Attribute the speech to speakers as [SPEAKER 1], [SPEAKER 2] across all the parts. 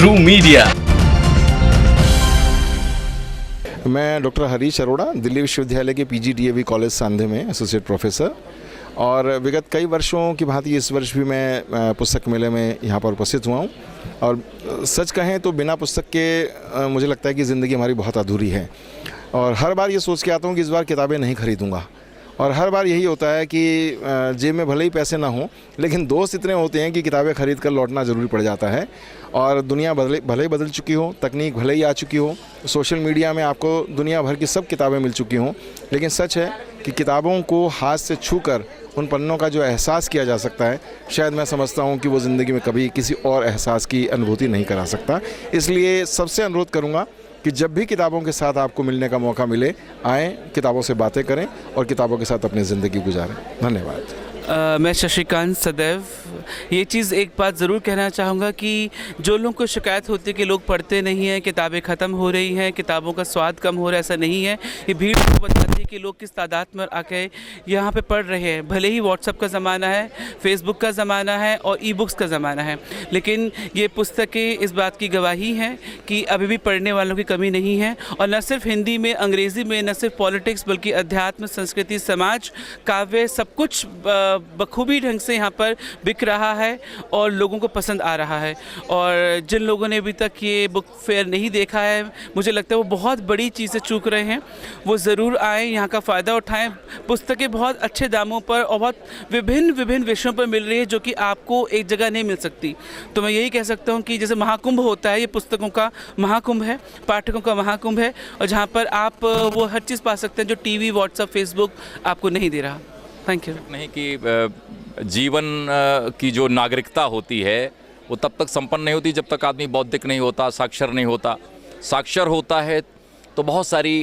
[SPEAKER 1] True media.
[SPEAKER 2] मैं doctor Harish Arora, Delhi विश्वविद्यालय के PGDAV कॉलेज सांधे में एसोसिएट प्रोफेसर, और विगत कई वर्षों की भांति इस वर्ष भी मैं पुस्तक मेले में यहाँ पर उपस्थित हुआ हूँ। और सच कहें तो बिना पुस्तक के मुझे लगता है कि ज़िंदगी हमारी बहुत अधूरी है। और हर बार ये सोच के आता हूँ कि इस बार किताबें नहीं खरीदूँगा, और हर बार यही होता है कि जेब में भले ही पैसे ना हों, लेकिन दोस्त इतने होते हैं कि किताबें खरीद कर लौटना ज़रूरी पड़ जाता है। और दुनिया भले ही बदल चुकी हो, तकनीक भले ही आ चुकी हो, सोशल मीडिया में आपको दुनिया भर की सब किताबें मिल चुकी हों, लेकिन सच है कि किताबों को हाथ से छूकर उन पन्नों का जो एहसास किया जा सकता है, शायद मैं समझता हूँ कि वो ज़िंदगी में कभी किसी और एहसास की अनुभूति नहीं करा सकता। इसलिए सबसे अनुरोध करूँगा कि जब भी किताबों के साथ आपको मिलने का मौका मिले, आएँ, किताबों से बातें करें और किताबों के साथ अपनी ज़िंदगी गुजारें। धन्यवाद।
[SPEAKER 3] मैं शशिकांत सदैव ये चीज़ एक बात ज़रूर कहना चाहूँगा कि जो लोगों को शिकायत होती है कि लोग पढ़ते नहीं हैं, किताबें ख़त्म हो रही हैं, किताबों का स्वाद कम हो रहा है, ऐसा नहीं है। ये भीड़ को बताती है कि लोग किस तादाद में आके यहाँ पे पढ़ रहे हैं। भले ही व्हाट्सएप का ज़माना है, फेसबुक का ज़माना है और ई-बुक्स का ज़माना है, लेकिन ये पुस्तकें इस बात की गवाही हैं कि अभी भी पढ़ने वालों की कमी नहीं है। और न सिर्फ हिंदी में, अंग्रेज़ी में, न सिर्फ पॉलिटिक्स बल्कि अध्यात्म, संस्कृति, समाज, काव्य, सब कुछ बखूबी ढंग से यहाँ पर बिक रहा है और लोगों को पसंद आ रहा है। और जिन लोगों ने अभी तक ये बुक फेयर नहीं देखा है, मुझे लगता है वो बहुत बड़ी चीज़ें चूक रहे हैं। वो ज़रूर आएँ, यहाँ का फ़ायदा उठाएं। पुस्तकें बहुत अच्छे दामों पर और बहुत विभिन्न विषयों पर मिल रही है, जो कि आपको एक जगह नहीं मिल सकती। तो मैं यही कह सकता हूँ कि जैसे महाकुंभ होता है, ये पुस्तकों का महाकुंभ है, पाठकों का महाकुंभ है, और जहाँ पर आप वो हर चीज़ पा सकते हैं जो टीवी, व्हाट्सएप, फेसबुक आपको नहीं दे रहा। Thank you.
[SPEAKER 4] नहीं कि जीवन की जो नागरिकता होती है वो तब तक संपन्न नहीं होती जब तक आदमी बौद्धिक नहीं होता, साक्षर नहीं होता। साक्षर होता है तो बहुत सारी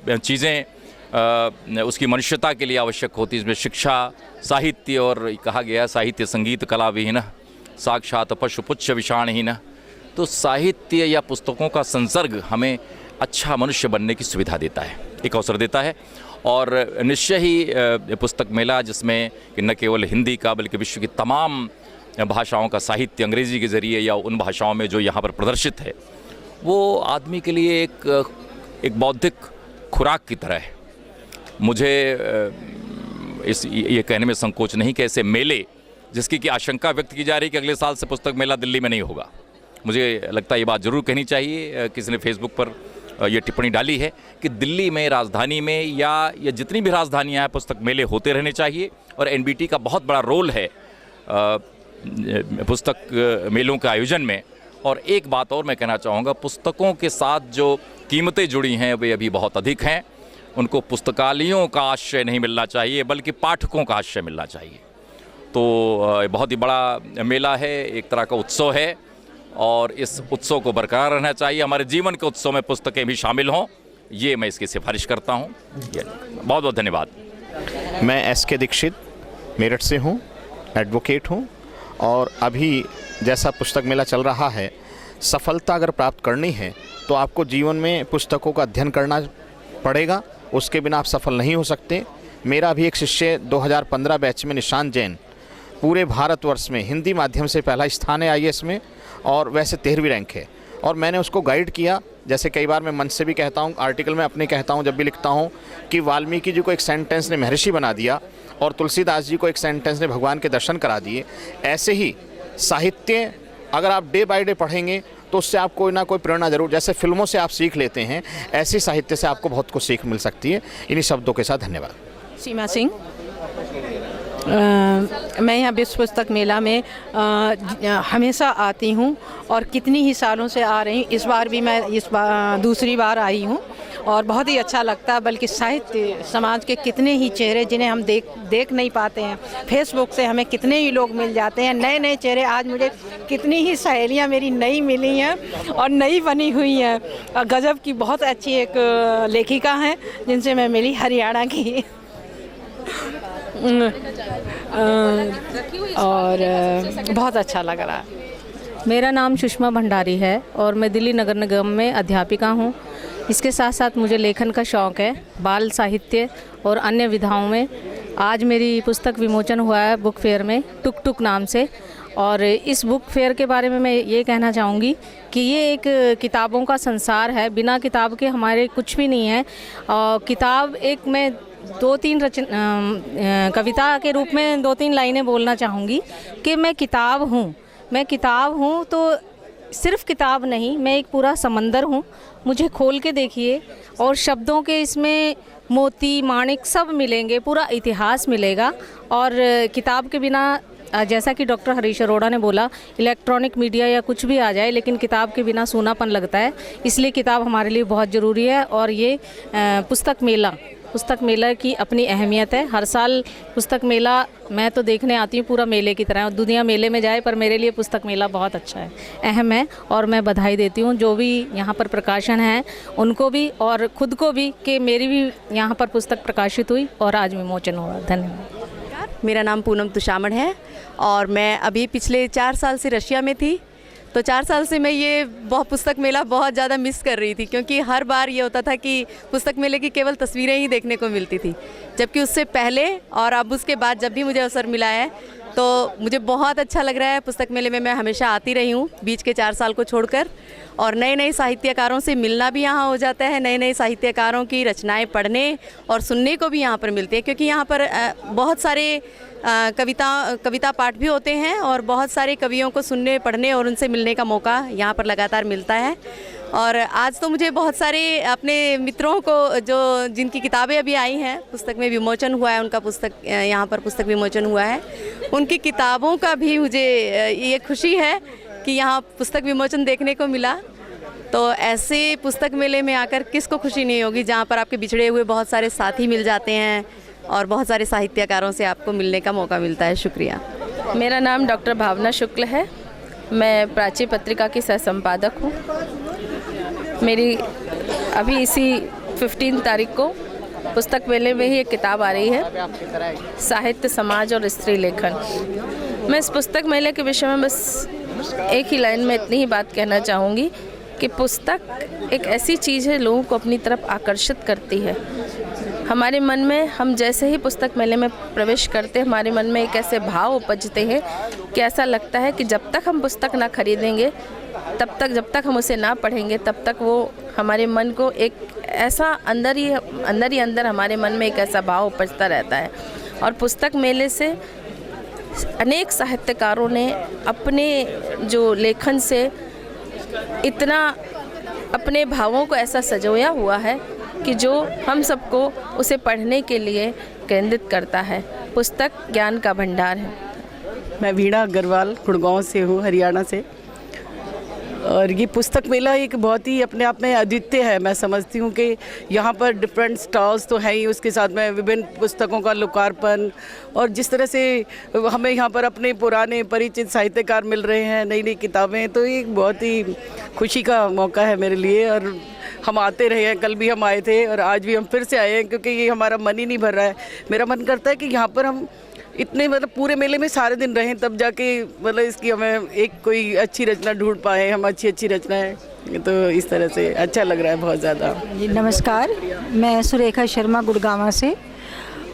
[SPEAKER 4] चीज़ें उसकी मनुष्यता के लिए आवश्यक होती है, इसमें शिक्षा, साहित्य, और कहा गया साहित्य संगीत कला विहीन साक्षात पशुपुच्छ विषाणहीन। तो साहित्य या पुस्तकों का संसर्ग हमें अच्छा मनुष्य बनने की सुविधा देता है, एक अवसर देता है। और निश्चय ही पुस्तक मेला, जिसमें कि न केवल हिंदी का बल्कि विश्व की तमाम भाषाओं का साहित्य अंग्रेज़ी के ज़रिए या उन भाषाओं में जो यहाँ पर प्रदर्शित है, वो आदमी के लिए एक बौद्धिक खुराक की तरह है। मुझे ये कहने में संकोच नहीं कि ऐसे मेले, जिसकी कि आशंका व्यक्त की जा रही है कि अगले साल से पुस्तक मेला दिल्ली में नहीं होगा, मुझे लगता है ये बात ज़रूर कहनी चाहिए। किसी ने फेसबुक पर ये टिप्पणी डाली है कि दिल्ली में, राजधानी में या जितनी भी राजधानियां हैं, पुस्तक मेले होते रहने चाहिए। और NBT का बहुत बड़ा रोल है पुस्तक मेलों के आयोजन में। और एक बात और मैं कहना चाहूँगा, पुस्तकों के साथ जो कीमतें जुड़ी हैं वे अभी बहुत अधिक हैं। उनको पुस्तकालयों का आश्रय नहीं मिलना चाहिए, बल्कि पाठकों का आश्रय मिलना चाहिए। तो बहुत ही बड़ा मेला है, एक तरह का उत्सव है, और इस उत्सव को बरकरार रहना चाहिए। हमारे जीवन के उत्सव में पुस्तकें भी शामिल हों, ये मैं इसकी सिफारिश करता हूँ। बहुत बहुत धन्यवाद।
[SPEAKER 5] मैं SK दीक्षित मेरठ से हूँ, एडवोकेट हूँ, और अभी जैसा पुस्तक मेला चल रहा है, सफलता अगर प्राप्त करनी है तो आपको जीवन में पुस्तकों का अध्ययन करना पड़ेगा, उसके बिना आप सफल नहीं हो सकते। मेरा भी एक शिष्य 2015 बैच में निशांत जैन, पूरे भारतवर्ष में हिंदी माध्यम से पहला स्थान है IAS में, और वैसे 13वीं रैंक है। और मैंने उसको गाइड किया, जैसे कई बार मैं मंच से भी कहता हूँ, आर्टिकल में अपने कहता हूँ, जब भी लिखता हूँ, कि वाल्मीकि जी को एक सेंटेंस ने महर्षि बना दिया और तुलसीदास जी को एक सेंटेंस ने भगवान के दर्शन करा दिए। ऐसे ही साहित्य अगर आप डे बाय डे पढ़ेंगे तो उससे आप कोई ना कोई प्रेरणा जरूर, जैसे फिल्मों से आप सीख लेते हैं, ऐसे साहित्य से आपको बहुत कुछ सीख मिल सकती है। इन्हीं शब्दों के साथ धन्यवाद।
[SPEAKER 6] सीमा सिंह, मैं यहाँ विश्व पुस्तक मेला में हमेशा आती हूँ और कितनी ही सालों से आ रही हूँ। इस बार भी मैं दूसरी बार आई हूँ और बहुत ही अच्छा लगता है। बल्कि साहित्य समाज के कितने ही चेहरे जिन्हें हम देख नहीं पाते हैं, फेसबुक से हमें कितने ही लोग मिल जाते हैं, नए नए चेहरे। आज मुझे कितनी ही सहेलियाँ मेरी नई मिली हैं और नई बनी हुई हैं। गजब की बहुत अच्छी एक लेखिका हैं जिनसे मैं मिली, हरियाणा की, और बहुत अच्छा लग रहा है।
[SPEAKER 7] मेरा नाम सुषमा भंडारी है और मैं दिल्ली नगर निगम में अध्यापिका हूँ। इसके साथ साथ मुझे लेखन का शौक़ है, बाल साहित्य और अन्य विधाओं में। आज मेरी पुस्तक विमोचन हुआ है बुक फेयर में, टुक टुक नाम से, और इस बुक फेयर के बारे में मैं ये कहना चाहूँगी कि ये एक किताबों का संसार है, बिना किताब के हमारे कुछ भी नहीं है। और किताब एक मैं 2-3 कविता के रूप में 2-3 लाइनें बोलना चाहूँगी कि मैं किताब हूँ तो सिर्फ किताब नहीं, मैं एक पूरा समंदर हूँ। मुझे खोल के देखिए और शब्दों के इसमें मोती माणिक सब मिलेंगे, पूरा इतिहास मिलेगा। और किताब के बिना, जैसा कि डॉक्टर हरीश अरोड़ा ने बोला, इलेक्ट्रॉनिक मीडिया या कुछ भी आ जाए लेकिन किताब के बिना सूनापन लगता है, इसलिए किताब हमारे लिए बहुत ज़रूरी है। और ये पुस्तक मेला की अपनी अहमियत है। हर साल पुस्तक मेला मैं तो देखने आती हूँ पूरा मेले की तरह, दुनिया मेले में जाए पर मेरे लिए पुस्तक मेला बहुत अच्छा है, अहम है। और मैं बधाई देती हूँ जो भी यहाँ पर प्रकाशन है उनको भी और ख़ुद को भी कि मेरी भी यहाँ पर पुस्तक प्रकाशित हुई और आज विमोचन हुआ। धन्यवाद।
[SPEAKER 1] मेरा नाम पूनम तुषामण है और मैं अभी पिछले 4 साल से रशिया में थी। तो 4 साल से मैं ये पुस्तक मेला बहुत ज़्यादा मिस कर रही थी, क्योंकि हर बार ये होता था कि पुस्तक मेले की केवल तस्वीरें ही देखने को मिलती थी। जबकि उससे पहले और अब उसके बाद जब भी मुझे अवसर मिला है तो मुझे बहुत अच्छा लग रहा है। पुस्तक मेले में मैं हमेशा आती रही हूँ बीच के 4 साल को छोड़कर, और नए नए साहित्यकारों से मिलना भी यहाँ हो जाता है। नए नए साहित्यकारों की रचनाएं पढ़ने और सुनने को भी यहाँ पर मिलती है, क्योंकि यहाँ पर बहुत सारे कविता पाठ भी होते हैं और बहुत सारे कवियों को सुनने पढ़ने और उनसे मिलने का मौका यहाँ पर लगातार मिलता है। और आज तो मुझे बहुत सारे अपने मित्रों को जिनकी किताबें अभी आई हैं, पुस्तक में विमोचन हुआ है, उनका यहाँ पर पुस्तक विमोचन हुआ है, उनकी किताबों का भी मुझे ये खुशी है कि यहाँ पुस्तक विमोचन देखने को मिला। तो ऐसे पुस्तक मेले में आकर किसको खुशी नहीं होगी, जहाँ पर आपके बिछड़े हुए बहुत सारे साथी मिल जाते हैं और बहुत सारे साहित्यकारों से आपको मिलने का मौका मिलता है। शुक्रिया।
[SPEAKER 8] मेरा नाम डॉक्टर भावना शुक्ल है, मैं प्राची पत्रिका की सह संपादक हूँ। मेरी अभी इसी 15 तारीख को पुस्तक मेले में ही एक किताब आ रही है, साहित्य समाज और स्त्री लेखन। मैं इस पुस्तक मेले के विषय में बस एक ही लाइन में इतनी ही बात कहना चाहूँगी कि पुस्तक एक ऐसी चीज़ है, लोगों को अपनी तरफ आकर्षित करती है। हमारे मन में, हम जैसे ही पुस्तक मेले में प्रवेश करते हैं, हमारे मन में एक ऐसे भाव उपजते हैं कि ऐसा लगता है कि जब तक हम पुस्तक ना खरीदेंगे, जब तक हम उसे ना पढ़ेंगे, तब तक वो हमारे मन को एक ऐसा अंदर ही अंदर हमारे मन में एक ऐसा भाव उपजता रहता है। और पुस्तक मेले से अनेक साहित्यकारों ने अपने जो लेखन से इतना अपने भावों को ऐसा सजोया हुआ है कि जो हम सबको उसे पढ़ने के लिए केंद्रित करता है। पुस्तक ज्ञान का भंडार है।
[SPEAKER 9] मैं वीणा अग्रवाल गुड़गांव से हूँ, हरियाणा से। और ये पुस्तक मेला एक बहुत ही अपने आप में अद्वितीय है। मैं समझती हूँ कि यहाँ पर डिफरेंट स्टॉल्स तो हैं ही, उसके साथ में विभिन्न पुस्तकों का लोकार्पण, और जिस तरह से हमें यहाँ पर अपने पुराने परिचित साहित्यकार मिल रहे हैं, नई नई किताबें, तो ये एक बहुत ही खुशी का मौका है मेरे लिए। और हम आते रहे हैं, कल भी हम आए थे और आज भी हम फिर से आए हैं, क्योंकि ये हमारा मन ही नहीं भर रहा है। मेरा मन करता है कि यहाँ पर हम इतने पूरे मेले में सारे दिन रहें, तब जाके इसकी हमें एक कोई अच्छी रचना ढूंढ पाए, हम अच्छी रचनाएं। तो इस तरह से अच्छा लग रहा है बहुत ज़्यादा।
[SPEAKER 10] जी नमस्कार, मैं सुरेखा शर्मा गुड़गांव से,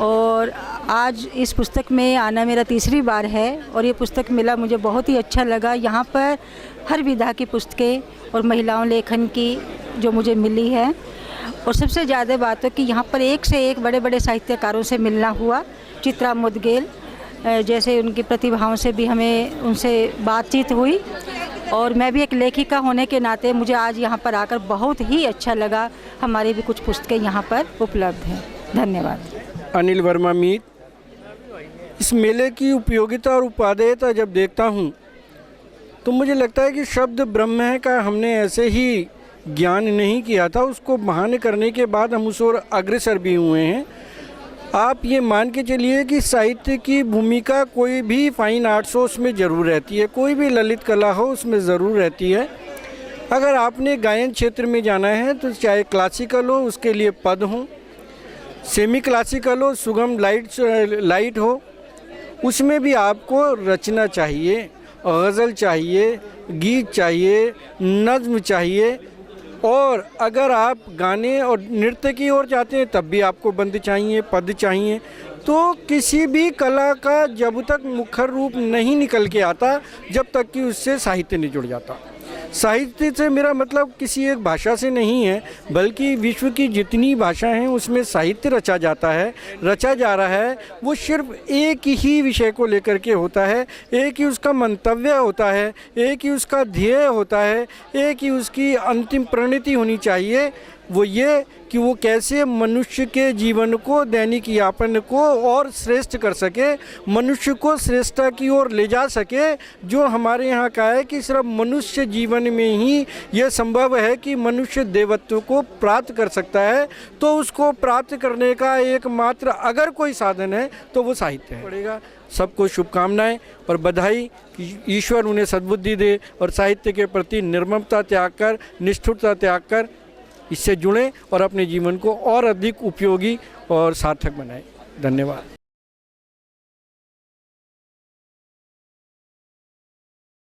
[SPEAKER 10] और आज इस पुस्तक में आना मेरा तीसरी बार है और ये पुस्तक मेला मुझे बहुत ही अच्छा लगा। यहाँ पर हर विधा की पुस्तकें और महिलाओं लेखन की जो मुझे मिली है, और सबसे ज़्यादा बात है कि यहाँ पर एक से एक बड़े बड़े साहित्यकारों से मिलना हुआ। चित्रा मुदगेल जैसे उनकी प्रतिभाओं से भी हमें उनसे बातचीत हुई, और मैं भी एक लेखिका होने के नाते मुझे आज यहाँ पर आकर बहुत ही अच्छा लगा। हमारी भी कुछ पुस्तकें यहाँ पर उपलब्ध हैं। धन्यवाद।
[SPEAKER 11] अनिल वर्मा मीत। इस मेले की उपयोगिता और उपादेयता जब देखता हूँ तो मुझे लगता है कि शब्द ब्रह्म है का हमने ऐसे ही ज्ञान नहीं किया था, उसको बहाने करने के बाद हम उस ओर अग्रसर भी हुए हैं। आप ये मान के चलिए कि साहित्य की भूमिका कोई भी फाइन आर्ट्स हो उसमें ज़रूर रहती है, कोई भी ललित कला हो उसमें ज़रूर रहती है। अगर आपने गायन क्षेत्र में जाना है तो चाहे क्लासिकल हो उसके लिए पद हो, सेमी क्लासिकल हो, सुगम लाइट हो, उसमें भी आपको रचना चाहिए, गज़ल चाहिए, गीत चाहिए, नज़्म चाहिए। और अगर आप गाने और नृत्य की ओर जाते हैं तब भी आपको बंद चाहिए, पद चाहिए। तो किसी भी कला का जब तक मुखर रूप नहीं निकल के आता, जब तक कि उससे साहित्य नहीं जुड़ जाता। साहित्य से मेरा मतलब किसी एक भाषा से नहीं है, बल्कि विश्व की जितनी भाषा हैं उसमें साहित्य रचा जाता है, रचा जा रहा है, वो सिर्फ एक ही विषय को लेकर के होता है, एक ही उसका मंतव्य होता है, एक ही उसका ध्येय होता है, एक ही उसकी अंतिम परिणति होनी चाहिए, वो ये कि वो कैसे मनुष्य के जीवन को, दैनिक यापन को और श्रेष्ठ कर सके, मनुष्य को श्रेष्ठता की ओर ले जा सके। जो हमारे यहाँ का है कि सिर्फ मनुष्य जीवन में ही ये संभव है कि मनुष्य देवत्व को प्राप्त कर सकता है, तो उसको प्राप्त करने का एकमात्र अगर कोई साधन है तो वो साहित्य है। पड़ेगा सबको शुभकामनाएं और बधाई कि ईश्वर उन्हें सद्बुद्धि दे और साहित्य के प्रति निर्ममता त्याग कर, निष्ठुरता त्याग कर इससे जुड़ें और अपने जीवन को और अधिक उपयोगी और सार्थक बनाएं। धन्यवाद।